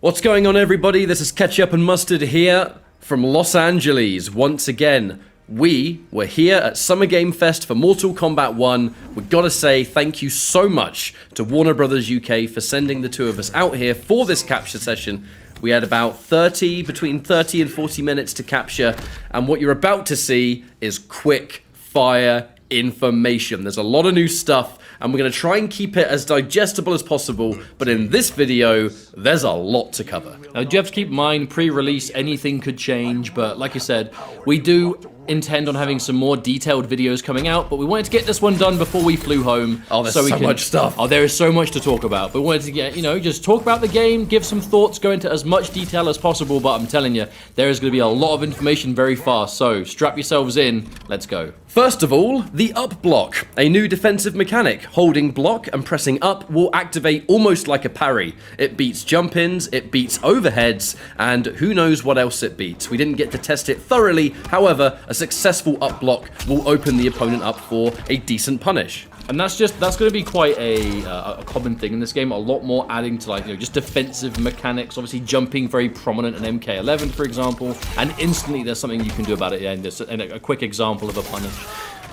What's going on, everybody? This is Ketchup and Mustard here from Los Angeles. Once again, we were here at Summer Game Fest for Mortal Kombat 1. We've got to say thank you so much to Warner Brothers UK for sending the two of us out here for this capture session. We had about between 30 and 40 minutes to capture, and what you're about to see is quick fire information. There's a lot of new stuff, and we're going to try and keep it as digestible as possible, but in this video, there's a lot to cover. Now, you have to keep in mind, pre-release, anything could change, but like I said, we do intend on having some more detailed videos coming out, but we wanted to get this one done before we flew home. Oh, there's so much stuff. Oh, there is so much to talk about, but we wanted to get, just talk about the game, give some thoughts, go into as much detail as possible, but I'm telling you, there is going to be a lot of information very fast, so strap yourselves in, let's go. First of all, the up block, a new defensive mechanic. Holding block and pressing up will activate almost like a parry. It beats jump-ins, it beats overheads, and who knows what else it beats. We didn't get to test it thoroughly, however, a successful up block will open the opponent up for a decent punish. And that's going to be quite a common thing in this game. A lot more adding to just defensive mechanics. Obviously, jumping very prominent in MK1, for example. And instantly, there's something you can do about it. And a quick example of a punish.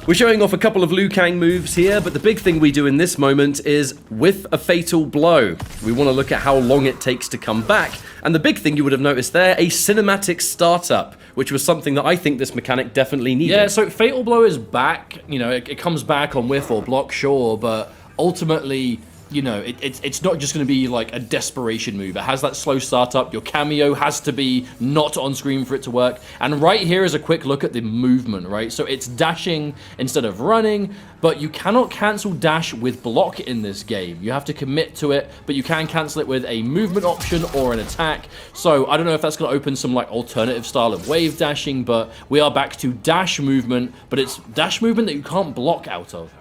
We're showing off a couple of Liu Kang moves here, but the big thing we do in this moment is with a fatal blow. We want to look at how long it takes to come back. And the big thing you would have noticed there, a cinematic startup, which was something that I think this mechanic definitely needed. Yeah, so fatal blow is back. It comes back on whiff or block, sure, but ultimately, it's not just going to be like a desperation move. It has that slow startup. Your cameo has to be not on screen for it to work. And right here is a quick look at the movement, right? So it's dashing instead of running, but you cannot cancel dash with block in this game. You have to commit to it, but you can cancel it with a movement option or an attack. So I don't know if that's going to open some alternative style of wave dashing, but we are back to dash movement, but it's dash movement that you can't block out of.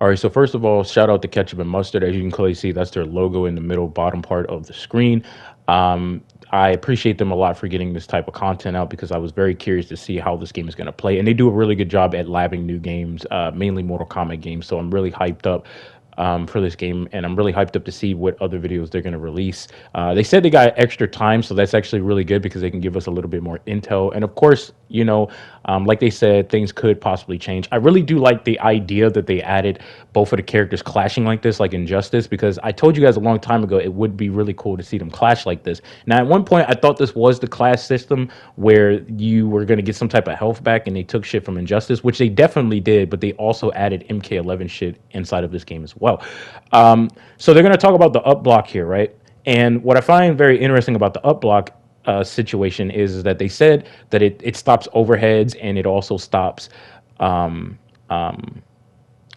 All right, so first of all, shout out to Ketchup and Mustard. As you can clearly see, that's their logo in the middle bottom part of the screen. I appreciate them a lot for getting this type of content out because I was very curious to see how this game is going to play. And they do a really good job at labbing new games, mainly Mortal Kombat games. So I'm really hyped up for this game, and I'm really hyped up to see what other videos they're going to release. They said they got extra time, so that's actually really good because they can give us a little bit more intel. And of course, like they said, things could possibly change. I really do like the idea that they added both of the characters clashing like this, like Injustice, because I told you guys a long time ago it would be really cool to see them clash like this. Now, at one point, I thought this was the clash system where you were going to get some type of health back, and they took shit from Injustice, which they definitely did, but they also added MK1 shit inside of this game as well. So they're going to talk about the up block here, right? And what I find very interesting about the up block situation is that they said that it stops overheads and it also stops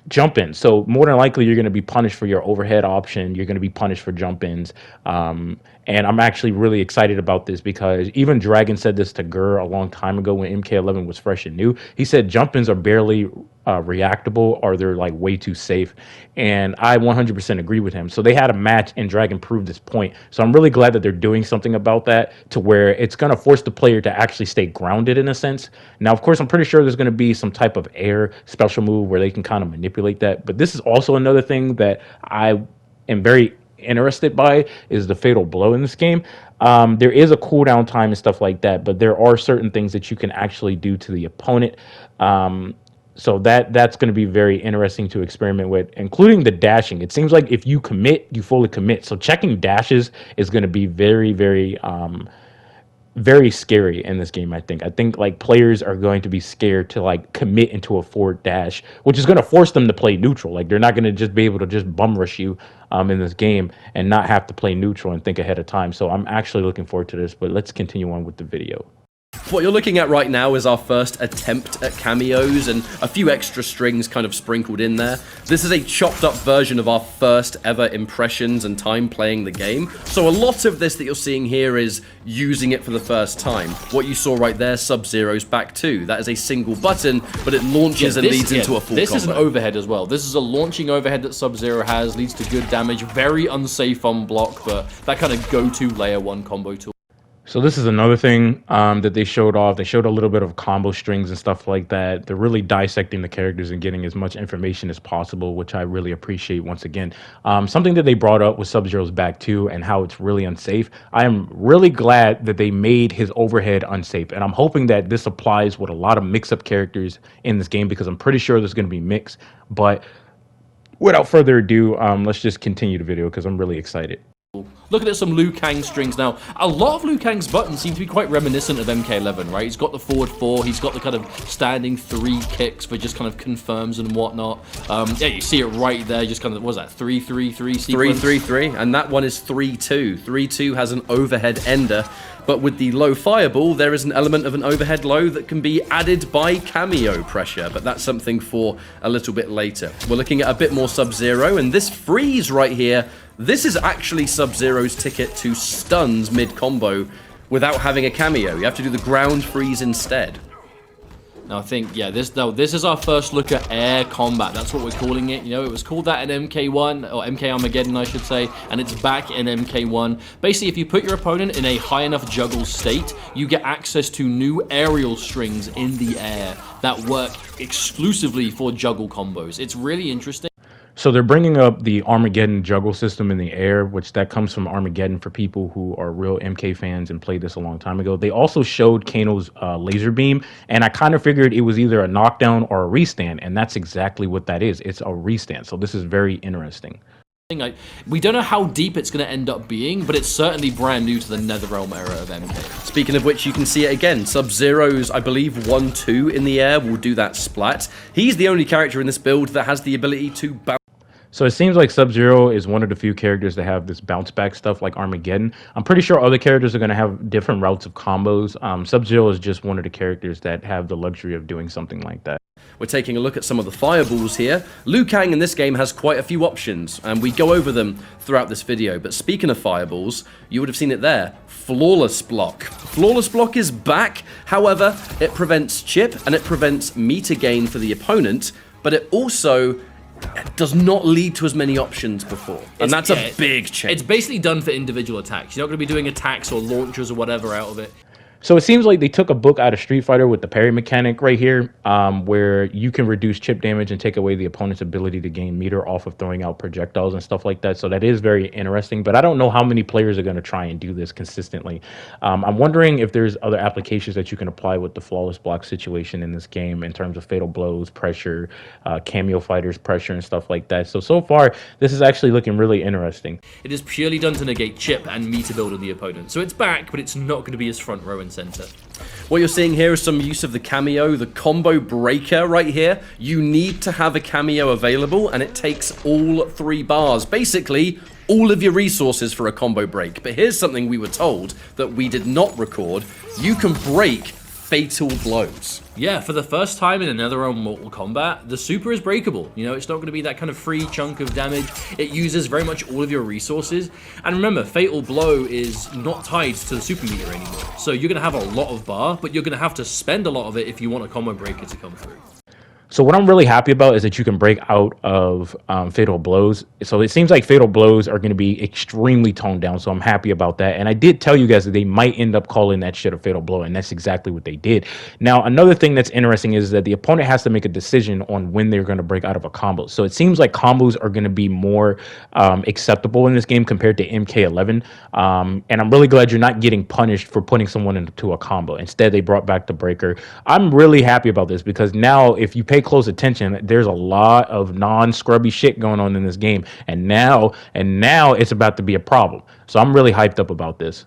jump ins. So more than likely you're going to be punished for your overhead option. You're going to be punished for jump ins. And I'm actually really excited about this because even Dragon said this to Gur a long time ago when MK1 was fresh and new. He said jump ins are barely reactable, or they're way too safe. And I 100% agree with him. So they had a match and Dragon proved this point. So I'm really glad that they're doing something about that to where it's going to force the player to actually stay grounded in a sense. Now, of course, I'm pretty sure there's going to be some type of air special move where they can kind of manipulate that. But this is also another thing that I am very interested by is the fatal blow in this game. There is a cooldown time and stuff like that, but there are certain things that you can actually do to the opponent. So that's going to be very interesting to experiment with, including the dashing. It seems like if you commit, you fully commit. So checking dashes is going to be very, very, very scary in this game. I think players are going to be scared to commit into a forward dash, which is going to force them to play neutral. They're not going to just be able to just bum rush you in this game and not have to play neutral and think ahead of time. So I'm actually looking forward to this, but let's continue on with the video. What you're looking at right now is our first attempt at cameos and a few extra strings kind of sprinkled in there. This is a chopped up version of our first ever impressions and time playing the game. So a lot of this that you're seeing here is using it for the first time. What you saw right there, Sub-Zero's back 2. That is a single button, but it launches and leads into a full This combo. is an overhead as well. This is a launching overhead that Sub-Zero has, leads to good damage, very unsafe on block, but that kind of go-to layer 1 combo tool. So this is another thing that they showed off. They showed a little bit of combo strings and stuff like that. They're really dissecting the characters and getting as much information as possible, which I really appreciate once again. Something that they brought up was Sub-Zero's back too and how it's really unsafe. I am really glad that they made his overhead unsafe. And I'm hoping that this applies with a lot of mix-up characters in this game because I'm pretty sure there's going to be mix. But without further ado, let's just continue the video because I'm really excited. Looking at some Liu Kang strings now, a lot of Liu Kang's buttons seem to be quite reminiscent of MK11, right? He's got the forward 4, he's got the kind of standing 3 kicks for just kind of confirms and whatnot. Yeah, you see it right there, just kind of, what was that, 3-3-3 sequence? 3-3-3, and that one is 3-2. 3-2 has an overhead ender, but with the low fireball, there is an element of an overhead low that can be added by Cameo pressure, but that's something for a little bit later. We're looking at a bit more Sub-Zero, and this freeze right here, this is actually Sub-Zero's ticket to stuns mid-combo without having a Cameo. You have to do the ground freeze instead. Now I think, yeah, this is our first look at air combat. That's what we're calling it. You know, it was called that in MK1, or MK Armageddon, I should say, and it's back in MK1. Basically, if you put your opponent in a high enough juggle state, you get access to new aerial strings in the air that work exclusively for juggle combos. It's really interesting. So they're bringing up the Armageddon juggle system in the air, which that comes from Armageddon for people who are real MK fans and played this a long time ago. They also showed Kano's laser beam, and I kind of figured it was either a knockdown or a restand, and that's exactly what that is. It's a restand, so this is very interesting. We don't know how deep it's going to end up being, but it's certainly brand new to the Netherrealm era of MK. Speaking of which, you can see it again. Sub-Zero's, I believe, 1-2 in the air will do that splat. He's the only character in this build that has the ability to bounce. So it seems like Sub-Zero is one of the few characters that have this bounce back stuff like Armageddon. I'm pretty sure other characters are going to have different routes of combos. Sub-Zero is just one of the characters that have the luxury of doing something like that. We're taking a look at some of the fireballs here. Liu Kang in this game has quite a few options, and we go over them throughout this video. But speaking of fireballs, you would have seen it there. Flawless Block. Flawless Block is back. However, it prevents chip and it prevents meter gain for the opponent, but it also does not lead to as many options before. And that's a big change. It's basically done for individual attacks. You're not going to be doing attacks or launchers or whatever out of it. So it seems like they took a book out of Street Fighter with the parry mechanic right here, where you can reduce chip damage and take away the opponent's ability to gain meter off of throwing out projectiles and stuff like that. So that is very interesting, but I don't know how many players are going to try and do this consistently. I'm wondering if there's other applications that you can apply with the Flawless Block situation in this game in terms of fatal blows, pressure, Cameo fighters, pressure, and stuff like that. So far, this is actually looking really interesting. It is purely done to negate chip and meter build on the opponent. So it's back, but it's not going to be as front row and center. What you're seeing here is some use of the Cameo, the combo breaker right here. You need to have a Cameo available, and it takes all 3 bars. Basically, all of your resources for a combo break. But here's something we were told that we did not record. You can break fatal blows. Yeah, for the first time in another Netherrealm Mortal Kombat, the super is breakable. You know, it's not going to be that kind of free chunk of damage. It uses very much all of your resources. And remember, Fatal Blow is not tied to the super meter anymore. So you're going to have a lot of bar, but you're going to have to spend a lot of it if you want a combo breaker to come through. So what I'm really happy about is that you can break out of Fatal Blows. So it seems like Fatal Blows are going to be extremely toned down, so I'm happy about that. And I did tell you guys that they might end up calling that shit a Fatal Blow, and that's exactly what they did. Now, another thing that's interesting is that the opponent has to make a decision on when they're going to break out of a combo. So it seems like combos are going to be more acceptable in this game compared to MK11. And I'm really glad you're not getting punished for putting someone into a combo. Instead, they brought back the breaker. I'm really happy about this because now if you pay close attention, there's a lot of non-scrubby shit going on in this game, and now it's about to be a problem. So I'm really hyped up about this.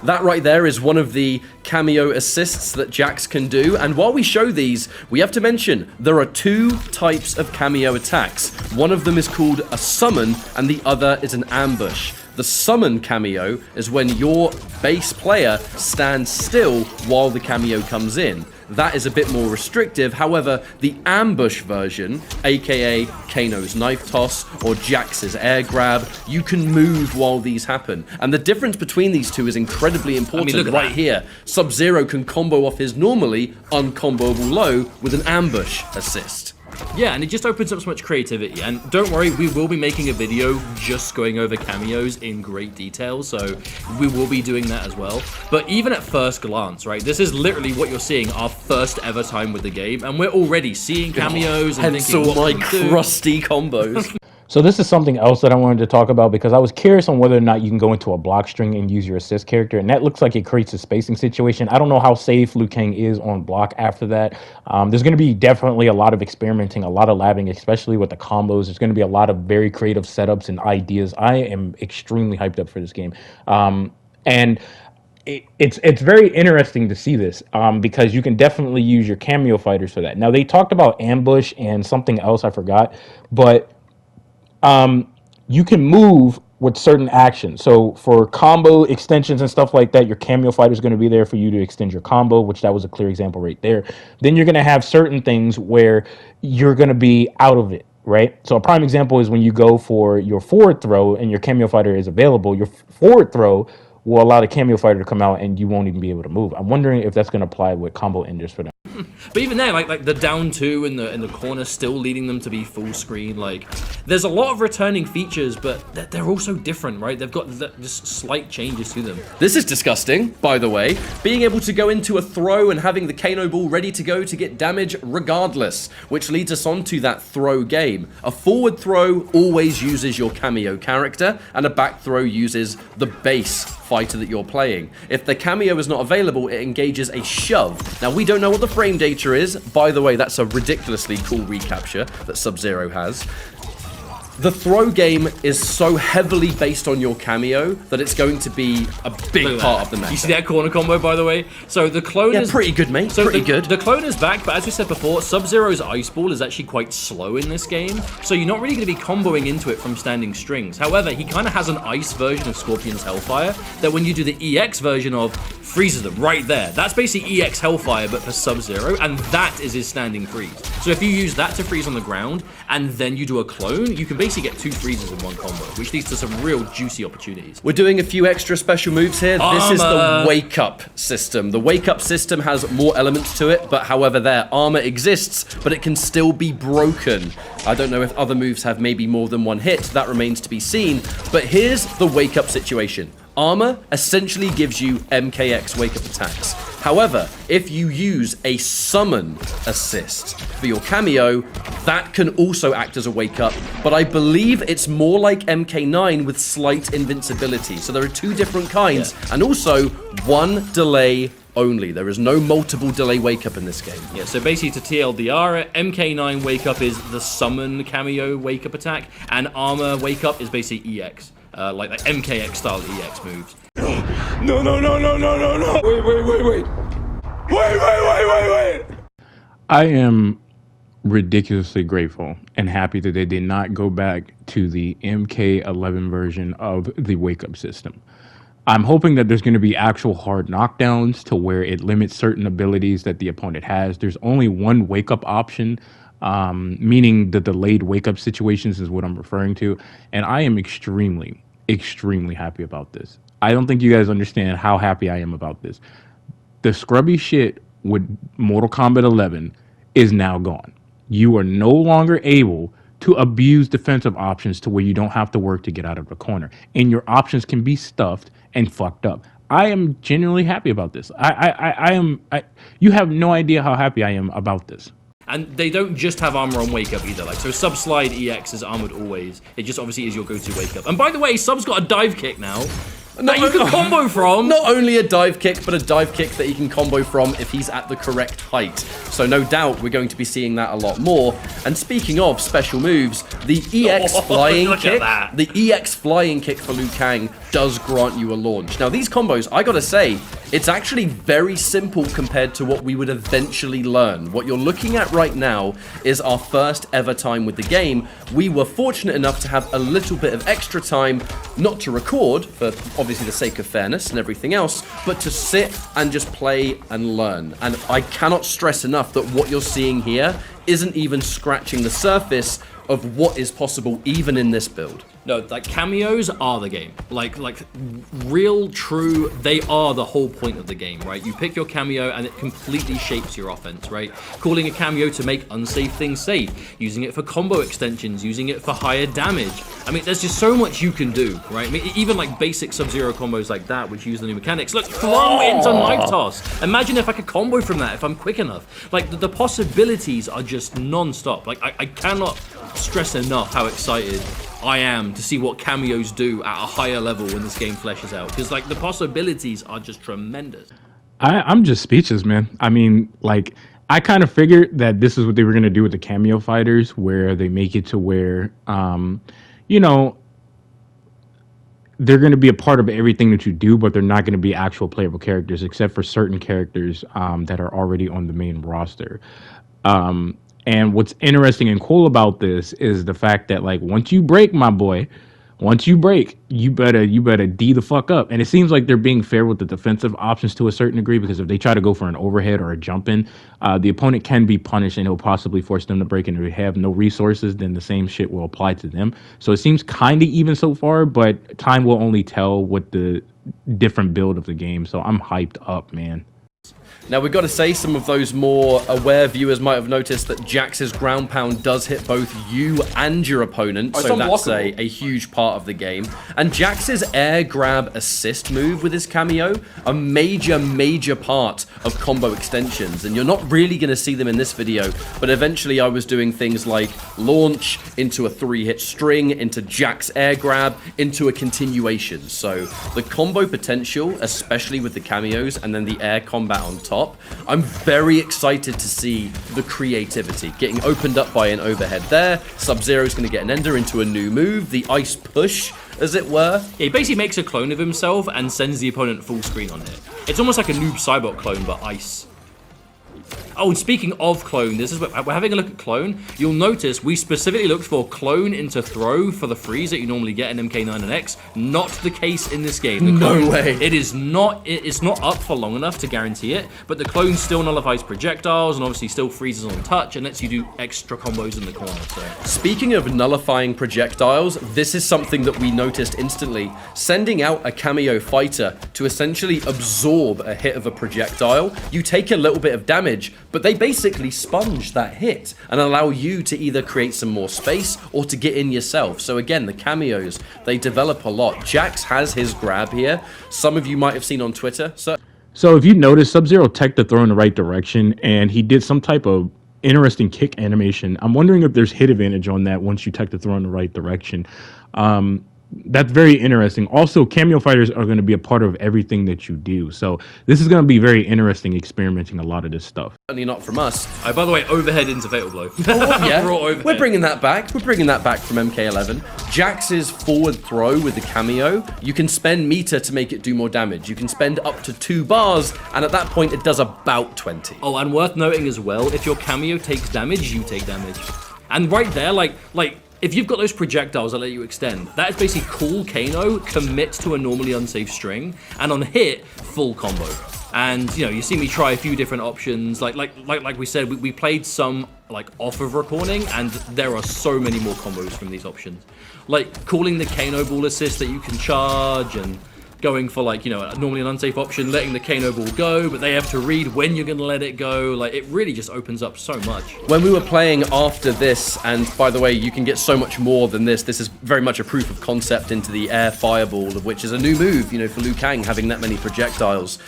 That right there is one of the Cameo assists that Jax can do, and while we show these, we have to mention there are 2 types of Cameo attacks. One of them is called a summon, and the other is an ambush. The summon Cameo is when your base player stands still while the Cameo comes in. That is a bit more restrictive. However, the ambush version, aka Kano's knife toss or Jax's air grab, you can move while these happen. And the difference between these two is incredibly important. look at right that. here. Sub-Zero can combo off his normally uncomboable low with an ambush assist. Yeah, and it just opens up so much creativity. And don't worry, we will be making a video just going over cameos in great detail, so we will be doing that as well. But even at first glance, right, this is literally what you're seeing our first ever time with the game, and we're already seeing cameos and Hence thinking, all what my can we do? crusty combos. So this is something else that I wanted to talk about because I was curious on whether or not you can go into a block string and use your assist character, and that looks like it creates a spacing situation. I don't know how safe Liu Kang is on block after that. There's going to be definitely a lot of experimenting, a lot of labbing, especially with the combos. There's going to be a lot of very creative setups and ideas. I am extremely hyped up for this game. And it's very interesting to see this because you can definitely use your cameo fighters for that. Now, they talked about ambush and something else I forgot, but you can move with certain actions. So for combo extensions and stuff like that, your cameo fighter is going to be there for you to extend your combo, which that was a clear example right there. Then you're going to have certain things where you're going to be out of it, right? So a prime example is when you go for your forward throw and your cameo fighter is available, your forward throw will allow the cameo fighter to come out and you won't even be able to move. I'm wondering if that's going to apply with combo enders for them. But even there, like the down two in the corner still leading them to be full screen. Like, there's a lot of returning features, but they're also different, right? They've got just slight changes to them. This is disgusting, by the way. Being able to go into a throw and having the Kano ball ready to go to get damage regardless, which leads us on to that throw game. A forward throw always uses your cameo character, and a back throw uses the base fighter that you're playing. If the cameo is not available, it engages a shove. Now, we don't know what the frame data is. By the way, that's a ridiculously cool recapture that Sub-Zero has. The throw game is so heavily based on your cameo that it's going to be a big part of the meta. You see that corner combo, by the way? So the clone is pretty good, mate. So pretty good. The clone is back, but as we said before, Sub-Zero's ice ball is actually quite slow in this game, so you're not really going to be comboing into it from standing strings. However, he kind of has an ice version of Scorpion's Hellfire that when you do the EX version of, freezes them right there. That's basically EX Hellfire, but for Sub-Zero, and that is his standing freeze. So if you use that to freeze on the ground, and then you do a clone, you can basically get 2 freezes in one combo, which leads to some real juicy opportunities. We're doing a few extra special moves here. This is the wake-up system. The wake-up system has more elements to it, but however, their armor exists, but it can still be broken. I don't know if other moves have maybe more than one hit. That remains to be seen, but here's the wake-up situation. Armor essentially gives you MKX wake-up attacks. However, if you use a summon assist for your cameo, that can also act as a wake-up, but I believe it's more like MK9 with slight invincibility. So there are 2 different kinds, and also 1 delay only. There is no multiple delay wake-up in this game. Yeah, so basically to TLDR it, MK9 wake-up is the summon cameo wake-up attack, and armor wake-up is basically EX. Like MKX style EX moves. No. Wait. I am ridiculously grateful and happy that they did not go back to the MK11 version of the wake-up system. I'm hoping that there's going to be actual hard knockdowns to where it limits certain abilities that the opponent has. There's only one wake-up option, meaning the delayed wake-up situations is what I'm referring to, and I am extremely happy about this. I don't think you guys understand how happy I am about this. The scrubby shit with Mortal Kombat 11 is now gone. You are no longer able to abuse defensive options to where you don't have to work to get out of the corner, and your options can be stuffed and fucked up. I am genuinely happy about this. You have no idea how happy I am about this. And they don't just have armor on wake up either. Like, so Sub Slide EX is armored always. It just obviously is your go-to wake up. And by the way, Sub's got a dive kick now that you can combo from. Not only a dive kick, but a dive kick that he can combo from if he's at the correct height. So no doubt we're going to be seeing that a lot more. And speaking of special moves, the EX flying kick, the EX flying kick for Liu Kang does grant you a launch. Now these combos, I gotta say, it's actually very simple compared to what we would eventually learn. What you're looking at right now is our first ever time with the game. We were fortunate enough to have a little bit of extra time, not to record, for obviously the sake of fairness and everything else, but to sit and just play and learn. And I cannot stress enough that what you're seeing here isn't even scratching the surface of what is possible even in this build. No, like cameos are the game. Like real, true, they are the whole point of the game, right? You pick your cameo and it completely shapes your offense, right? Calling a cameo to make unsafe things safe, using it for combo extensions, using it for higher damage. I mean, there's just so much you can do, right? I mean, even like basic Sub-Zero combos like that, which use the new mechanics. Look, throw into knife toss. Imagine if I could combo from that if I'm quick enough. Like the possibilities are just non-stop. Like I cannot stress enough how excited I am to see what cameos do at a higher level when this game fleshes out, because like the possibilities are just tremendous. I'm just speechless, man. I mean, like, I kind of figured that this is what they were going to do with the cameo fighters, where they make it to where, you know, they're going to be a part of everything that you do, but they're not going to be actual playable characters, except for certain characters that are already on the main roster. And what's interesting and cool about this is the fact that, like, once you break, my boy, once you break, you better D the fuck up. And it seems like they're being fair with the defensive options to a certain degree, because if they try to go for an overhead or a jump in, the opponent can be punished and it'll possibly force them to break. And if they have no resources, then the same shit will apply to them. So it seems kind of even so far, but time will only tell what the different build of the game. So I'm hyped up, man. Now, we've got to say, some of those more aware viewers might have noticed that Jax's ground pound does hit both you and your opponent, so that's a huge part of the game. And Jax's air grab assist move with his cameo, a major part of combo extensions, and you're not really going to see them in this video, but eventually I was doing things like launch into a 3-hit string, into Jax air grab, into a continuation. So the combo potential, especially with the cameos and then the air combat on top, I'm very excited to see the creativity getting opened up by an overhead there. Sub-Zero's going to get an ender into a new move, the ice push, as it were. Yeah, he basically makes a clone of himself and sends the opponent full screen on it. It's almost like a Noob Saibot clone, but ice. Oh, and speaking of clone, this is we're having a look at clone. You'll notice we specifically looked for clone into throw for the freeze that you normally get in MK9 and X. Not the case in this game. No way. It is not. It's not up for long enough to guarantee it. But the clone still nullifies projectiles and obviously still freezes on touch and lets you do extra combos in the corner. So. Speaking of nullifying projectiles, this is something that we noticed instantly. Sending out a cameo fighter to essentially absorb a hit of a projectile, you take a little bit of damage, but they basically sponge that hit and allow you to either create some more space or to get in yourself. So again, the cameos, they develop a lot. Jax has his grab here. Some of you might have seen on Twitter. So if you notice, Sub-Zero teched the throw in the right direction, and he did some type of interesting kick animation. I'm wondering if there's hit advantage on that once you tech the throw in the right direction. That's very interesting. Also, cameo fighters are going to be a part of everything that you do. So this is going to be very interesting, experimenting a lot of this stuff. Certainly not from us. By the way, overhead into Fatal Blow. Yeah, we're bringing that back. We're bringing that back from MK11. Jax's forward throw with the cameo, you can spend meter to make it do more damage. You can spend up to 2 bars, and at that point, it does about 20. Oh, and worth noting as well, if your cameo takes damage, you take damage. And right there, like if you've got those projectiles that let you extend, that is basically cool Kano, commit to a normally unsafe string, and on hit, full combo. And, you know, you see me try a few different options. Like we said, we played some, like, off of recording, and there are so many more combos from these options. Like, calling the Kano ball assist that you can charge, and going for, like, you know, normally an unsafe option, letting the Kano ball go, but they have to read when you're going to let it go. Like, it really just opens up so much. When we were playing after this, and by the way, you can get so much more than this. This is very much a proof of concept into the air fireball, which is a new move, you know, for Liu Kang, having that many projectiles.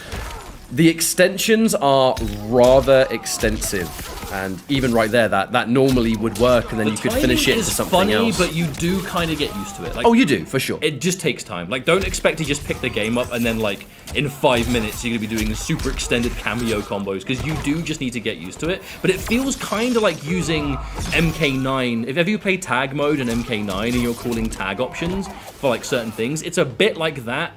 The extensions are rather extensive, and even right there, that normally would work, and then you could finish it into something else. But you do kind of get used to it. Like, oh, you do, for sure. It just takes time. Like, don't expect to just pick the game up and then, like, in 5 minutes you're going to be doing super extended cameo combos, because you do just need to get used to it. But it feels kind of like using MK9. If ever you play tag mode in MK9 and you're calling tag options for, like, certain things, it's a bit like that.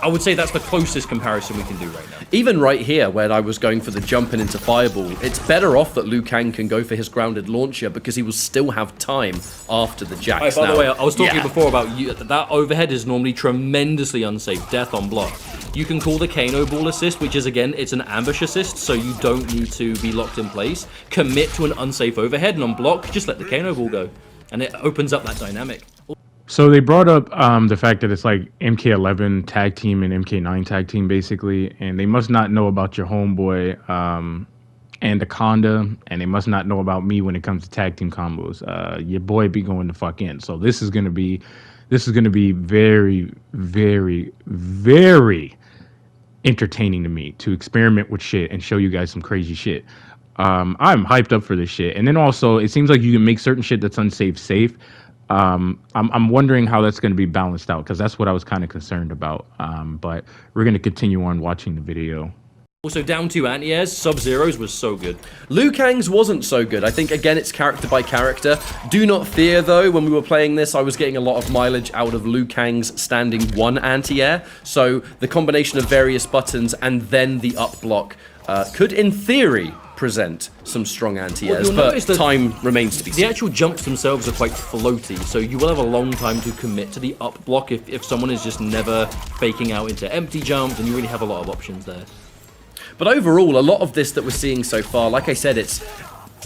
I would say that's the closest comparison we can do right now. Even right here, where I was going for the jumping into Fireball, it's better off that Liu Kang can go for his grounded launcher, because he will still have time after the Jax. By the way, I was talking before about that overhead is normally tremendously unsafe, death on block. You can call the Kano ball assist, which is, again, it's an ambush assist, so you don't need to be locked in place. Commit to an unsafe overhead, and on block, just let the Kano ball go. And it opens up that dynamic. So they brought up the fact that it's like MK11 tag team and MK9 tag team basically, and they must not know about your homeboy Anaconda, and they must not know about me when it comes to tag team combos. Your boy be going to fuck in. So this is gonna be very, very, very entertaining to me to experiment with shit and show you guys some crazy shit. I'm hyped up for this shit. And then also, it seems like you can make certain shit that's unsafe safe. I'm wondering how that's going to be balanced out because that's what I was kind of concerned about. But we're going to continue on watching the video. Also, down to anti-airs, Sub-Zero's was so good. Liu Kang's wasn't so good. I think, again, it's character by character. Do not fear, though, when we were playing this, I was getting a lot of mileage out of Liu Kang's standing 1 anti-air. So the combination of various buttons and then the up block could, in theory, present some strong anti-airs, but time remains to be seen. The actual jumps themselves are quite floaty, so you will have a long time to commit to the up block if someone is just never faking out into empty jumps, and you really have a lot of options there. But overall, a lot of this that we're seeing so far, like I said, it's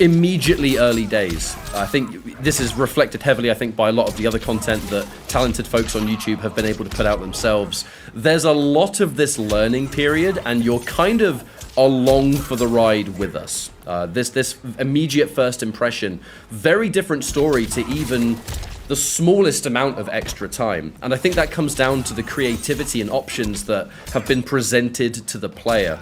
immediately early days. I think this is reflected heavily, I think, by a lot of the other content that talented folks on YouTube have been able to put out themselves. There's a lot of this learning period, and you're kind of along for the ride with us. This immediate first impression, very different story to even the smallest amount of extra time. And I think that comes down to the creativity and options that have been presented to the player.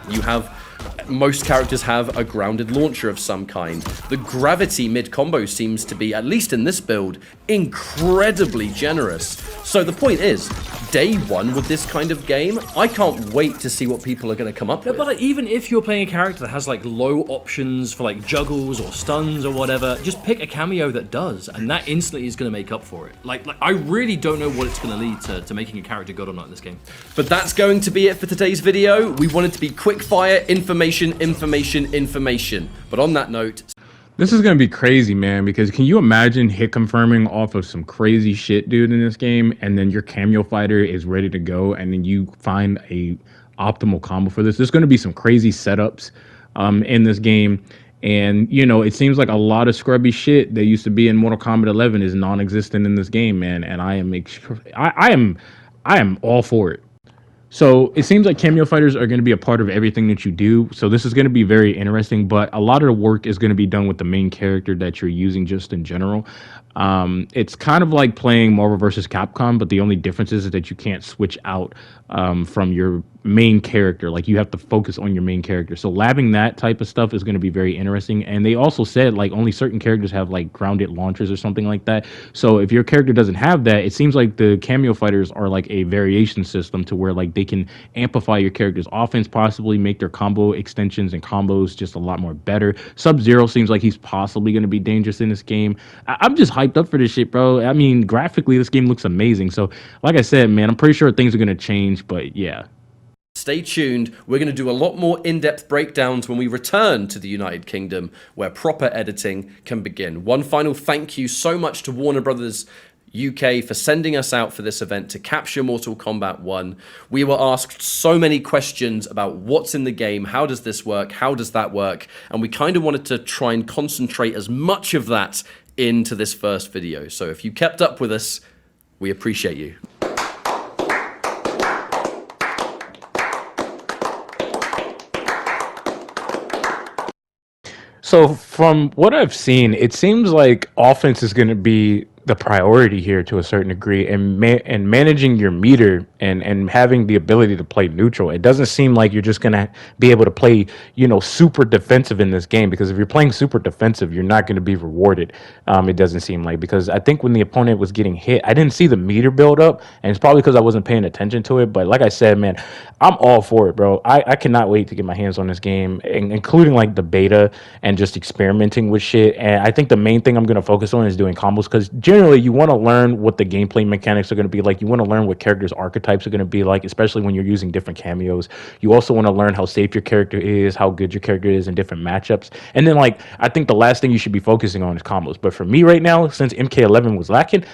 Most characters have a grounded launcher of some kind. The gravity mid-combo seems to be, at least in this build, incredibly generous. So the point is, day one with this kind of game, I can't wait to see what people are going to come up with. But even if you're playing a character that has like low options for like juggles or stuns or whatever, just pick a Cameo that does, and that instantly is going to make up for it. Like I really don't know what it's going to lead to making a character good or not in this game. But that's going to be it for today's video. We wanted to be quick fire, information. But on that note, this is going to be crazy, man, because can you imagine hit confirming off of some crazy shit, dude, in this game, and then your Cameo fighter is ready to go, and then you find a optimal combo for this? There's going to be some crazy setups in this game, and, you know, it seems like a lot of scrubby shit that used to be in Mortal Kombat 11 is non-existent in this game, man, and I am all for it. So it seems like Cameo fighters are going to be a part of everything that you do. So this is going to be very interesting, but a lot of the work is going to be done with the main character that you're using just in general. It's kind of like playing Marvel vs. Capcom, but the only difference is that you can't switch out from your main character. Like, you have to focus on your main character. So labbing that type of stuff is going to be very interesting. And they also said like only certain characters have like grounded launchers or something like that. So if your character doesn't have that, it seems like the Cameo fighters are like a variation system to where like they can amplify your character's offense, possibly make their combo extensions and combos just a lot more better. Sub-Zero seems like he's possibly going to be dangerous in this game. I'm just hyped up for this shit, bro. I mean, graphically, this game looks amazing. So like I said, man, I'm pretty sure things are going to change, but yeah. Stay tuned. We're going to do a lot more in-depth breakdowns when we return to the United Kingdom, where proper editing can begin. One final thank you so much to Warner Brothers UK for sending us out for this event to capture Mortal Kombat 1. We were asked so many questions about what's in the game, how does this work, how does that work, and we kind of wanted to try and concentrate as much of that into this first video. So if you kept up with us, we appreciate you. So from what I've seen, it seems like offense is going to be the priority here to a certain degree, and managing your meter and having the ability to play neutral. It doesn't seem like you're just going to be able to play, you know, super defensive in this game, because if you're playing super defensive, you're not going to be rewarded. It doesn't seem like, because I think when the opponent was getting hit, I didn't see the meter build up, and it's probably because I wasn't paying attention to it. But like I said, man, I'm all for it, bro. I cannot wait to get my hands on this game, including like the beta and just experimenting with shit. And I think the main thing I'm going to focus on is doing combos, because generally you want to learn what the gameplay mechanics are going to be like. You want to learn what characters' archetypes are going to be like, especially when you're using different cameos. You also want to learn how safe your character is, how good your character is in different matchups. And then, like, I think the last thing you should be focusing on is combos. But for me right now, since MK11 was lacking,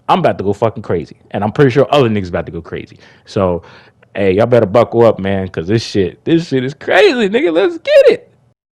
I'm about to go fucking crazy. And I'm pretty sure other niggas about to go crazy. So, hey, y'all better buckle up, man, because this shit is crazy, nigga. Let's get it.